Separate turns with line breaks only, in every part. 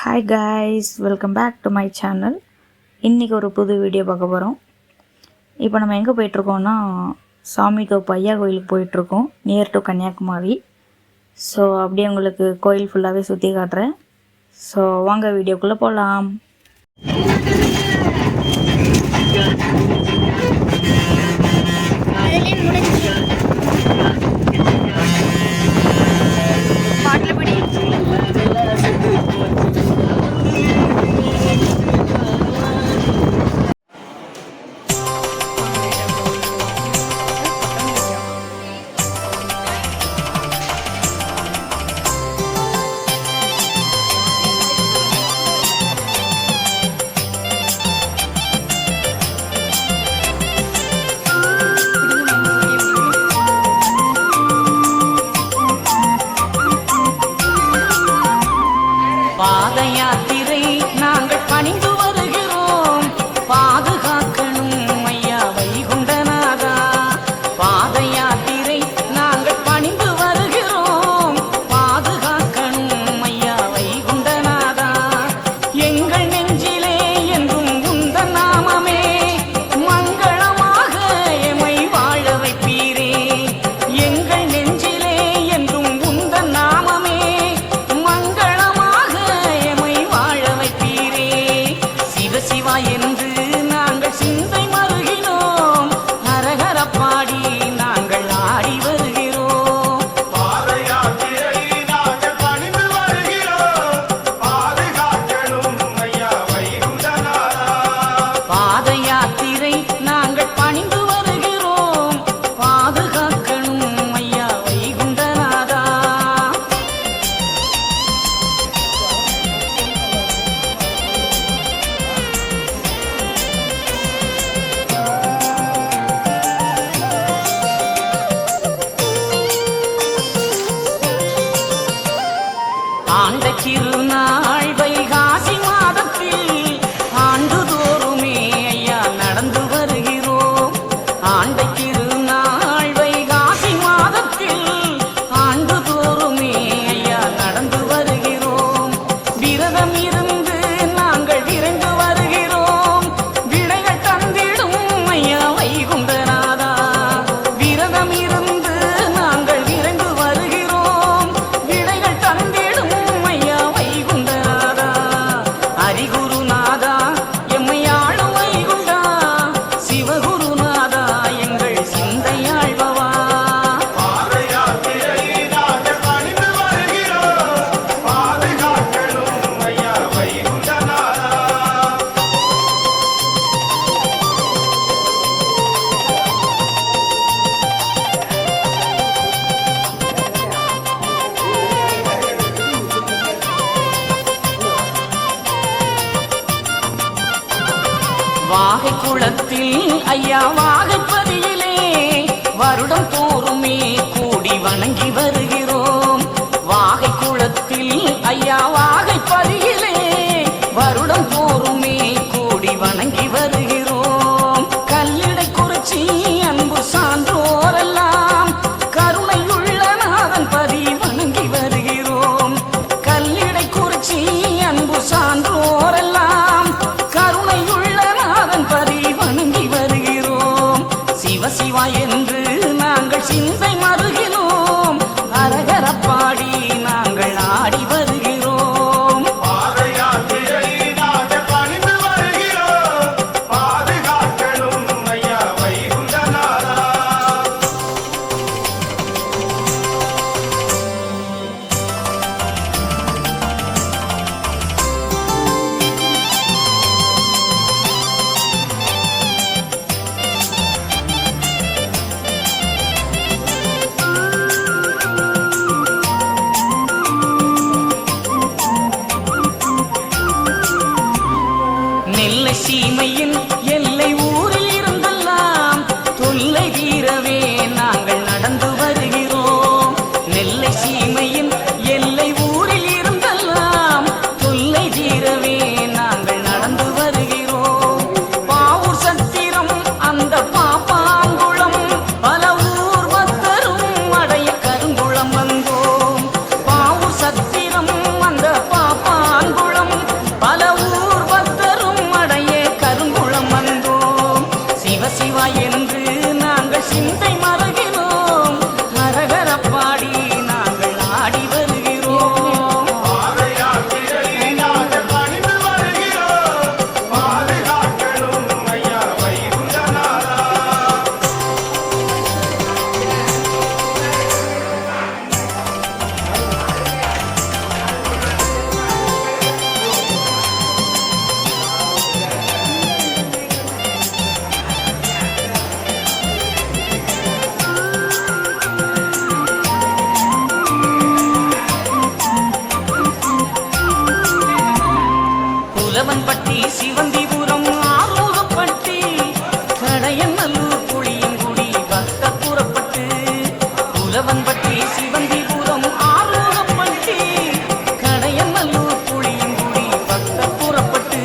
Hi guys, welcome back to my channel. இன்றைக்கி ஒரு புது வீடியோ பார்க்க போகிறோம். இப்போ நம்ம எங்கே போயிட்டுருக்கோம்னா சாமி தோப்பு ஐயா கோயிலுக்கு போயிட்டுருக்கோம், நியர் டு கன்னியாகுமரி. ஸோ அப்படியே உங்களுக்கு கோயில் ஃபுல்லாகவே சுற்றி காட்டுறேன். ஸோ வாங்க வீடியோக்குள்ளே போகலாம்.
பாத யாத்திரை நாங்கள் பணிந்து வருகிறோம், பாதுகாக்கணும் ஐயா வைகுண்டநாதா. பாத யாத்திரை நாங்கள் பணிந்து வருகிறோம், பாதுகாக்கணும் ஐயா வைகுண்டநாதா. எங்கள் நெஞ்சிலே என்றும் உந்தன் நாமமே மங்களமாக எமை வாழ வைப்பீரே. எங்கள் நெஞ்சிலே என்றும் உந்தன் நாமமே சிவா என்று நாங்கள் சிந்தை மருகினோம், ஹரஹர பாடி நாங்கள் ஆடி வருகிறோம்.
பாத யாத்திரை நாங்கள் பணிந்து வருகிறோம், பாதுகாக்கணும் ஐயா வைகுண்டநாதா.
பாத யாத்திரை நாங்கள் பணிந்து வருகிறோம், பாதுகாக்கணும் ஐயா வைகுண்டநாதா. ஆண்ட திருநாள் வைகாசி மாதத்தில் ஆண்டுதோறுமே ஐயா நடந்து வருகிறோம். ஆண்ட திருநாள் வைகாசி மாதத்தில் ஆண்டுதோறுமே ஐயா நடந்து வருகிறோம். விரதம் இருந்து நாங்கள் விரைந்து வருகிறோம், விடைகள் தந்திடும் ஐயா வைகுண்டநாதா. விரதம் இருந்து நாங்கள் விரைந்து வருகிறோம், விடைகள் தந்திடும் ஐயா வைகுண்டநாதா. ஹரிகுருநாதா எம்மை ஆளும் வைகுண்டா, சிவகுருநாதா எங்கள் சிந்தையாழ்பவா.
பாத யாத்திரை நாங்கள் பணிந்து வருகிறோம், பாதுகாக்கணும் ஐயா வைகுண்டநாதா.
வாகை குளத்தில் ஐயா வாகைப்பதியிலே வருடம் தோறுமே கூடி வணங்கி வருகிறோம். வாகை குளத்தில் ஐயா வாகைப்பதியிலே வருடம் தோறுமே கூடி வணங்கி வருகிறோம். கல்லிடை குறிச்சி அன்பு சான்றோரெல்லாம் கருணையுள்ள நாதன் பதி வணங்கி வருகிறோம். கல்லிடை குறிச்சி அன்பு சான்றோரெல்லாம் கருணையுள்ள நாதன் பதி வணங்கி வருகிறோம். சிவ சிவா என்று நாங்கள் சிந்தை மருகினோம், ஹரஹர பாடி நாங்கள் ஆடி வருகிறோம். உலவன்பட்டி சிவந்திபுரம் ஆறுமுகப்பட்டி கடையநல்லூர் புளியங்குடி பக்தபுரப்பட்டு உலவன்பட்டி சிவந்திபுரம் ஆறுமுகப்பட்டி கடையநல்லூர் புளியங்குடி பக்தபுரப்பட்டு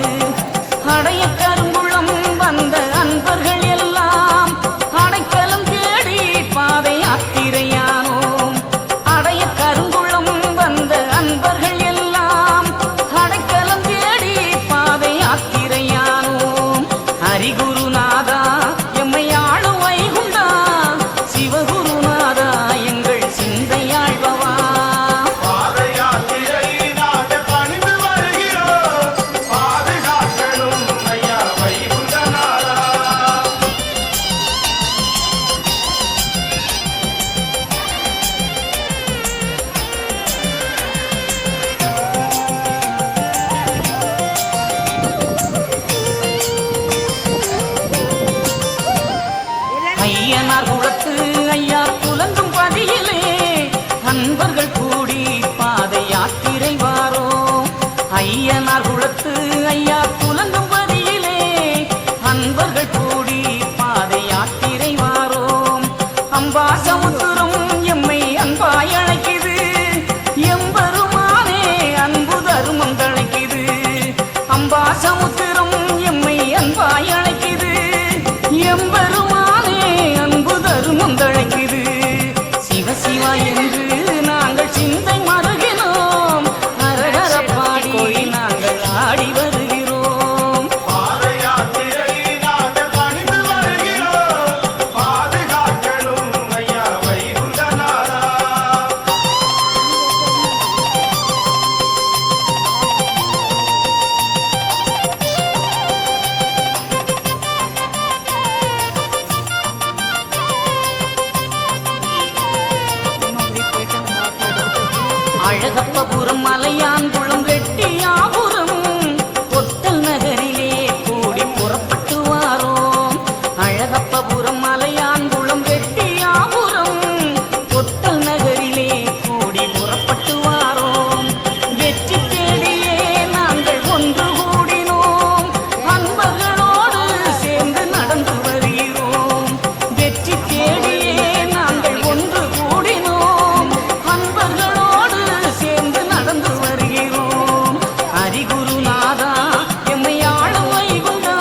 அடைய கருங்குளம் வந்த அன்பர்கள் எல்லாம் அடைக்கலம் தேடி பாதை யாத்திரையானோம். அடைய கருங்குளம் வந்த அன்பர்கள் எல்லாம் அடைக்கலம் தேடி பாதை யாத்திரையானோம். ஹரிகுருநாதா எம்மை ஆளும் வைகுண்டா சிவகுருநாதா எங்கள் சிந்தையாழ்பவா.
பாத யாத்திரை நாங்கள் பணிந்து வருகிறோம். பாதுகாக்கணும் ஐயா வைகுண்டநாதா.
ஐயனார் குளத்து ஐயா புலங்கும் பதியிலே அன்பர்கள் கூடி பாதை யாத்திரை வாரோம். ஐயனார் குளத்து ஐயா புலங்கும் பதியிலே அன்பர்கள் கூடி பாதை யாத்திரை வாரோம். அம்பாசமுத்திரம் எம்மை அன்பாய் அழைக்குது எம்பெருமானே அன்பு தருமம் தழைக்குது. அம்பாசமுத்திரம் எம்மை அன்பாய் அழைக்குது எம்பெருமானே அன்பு தருமம் தழைக்குது. சிவசிவா என்று நாங்கள் சிந்தை மருகினோம். அரகர பாடி நாங்கள் ஆடி வருகிறோம்.
பாத யாத்திரை நாங்கள் பணிந்து வருகிறோம். பாதுகாக்கணும் ஐயா வைகுண்டநாதா.
அழகப்பபுரம் மலையான்குளம் ரெட்டியாபுரம் ஒட்டல் நகரிலே கூடி புறப்பட்டு வாரோம். அழகப்பபுரம் மலையான்குளம் ரெட்டியாபுரம் ஒட்டல் நகரிலே கூடி புறப்பட்டு வாரோம். வெற்றி தேடியே நாங்கள் ஒன்று கூடினோம். அன்பர்களோடு சேர்ந்து நடந்து வருகிறோம். வெற்றி தேடியே நாங்கள் ஒன்று கூடினோம். அன்பர்களோடு சேர்ந்து நடந்து வருகிறோம். ஹரிகுருநாதா எம்மை ஆளும் வைகுண்டா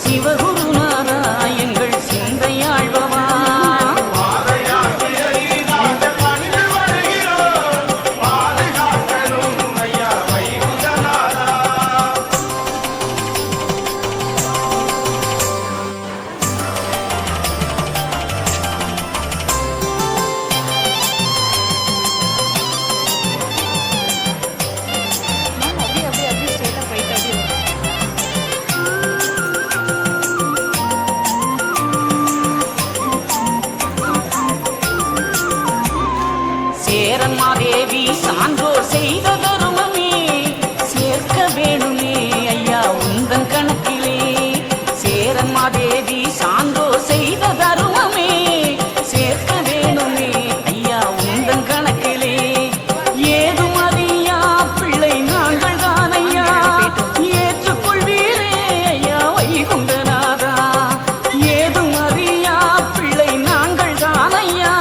சிவகுருநாதா எங்கள் சிந்தையாழ்பவா.
பாத யாத்திரை நாங்கள் பணிந்து வருகிறோம். பாதுகாக்கணும் ஐயா வைகுண்டநாதா.
சேரன்மாதேவி சான்றோர் செய்த தருமமே சேர்க்க வேணுமே ஐயா உந்தன் கணக்கிலே. சேரன்மாதேவி சான்றோர் செய்த தருமமே சேர்க்க வேணுமே ஐயா உந்தன் கணக்கிலே. ஏதும் அறியா பிள்ளை நாங்கள் தான் ஐயா ஏற்றுக்கொள்வீரே ஐயா வைகுண்டநாதா. ஏதும் அறியா பிள்ளை நாங்கள் தான் ஐயா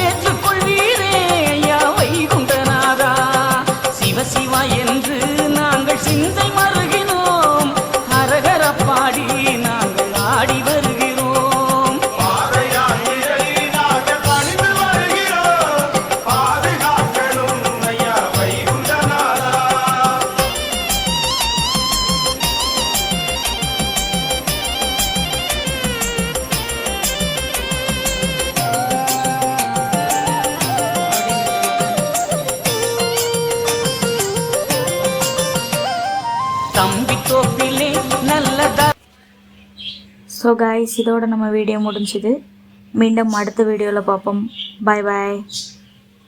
ஏற்றுக்கொள்வீரே ஐயா வைகுண்டநாதா. சிவசிவா என்று நாங்கள் சிந்தை மருகினோம். ஹரஹர பாடி நாங்கள் ஆடி வருகிறோம்.
பாத யாத்திரை நாங்கள் பணிந்து வருகிறோம். பாதுகாக்கணும் ஐயா வைகுண்டநாதா.
தம்பி தோப்பிலே நல்லதா.
ஸோ காய்ஸ், இதோட நம்ம வீடியோ முடிஞ்சுது. மீண்டும் அடுத்த வீடியோவில் பார்ப்போம். பாய் பாய்.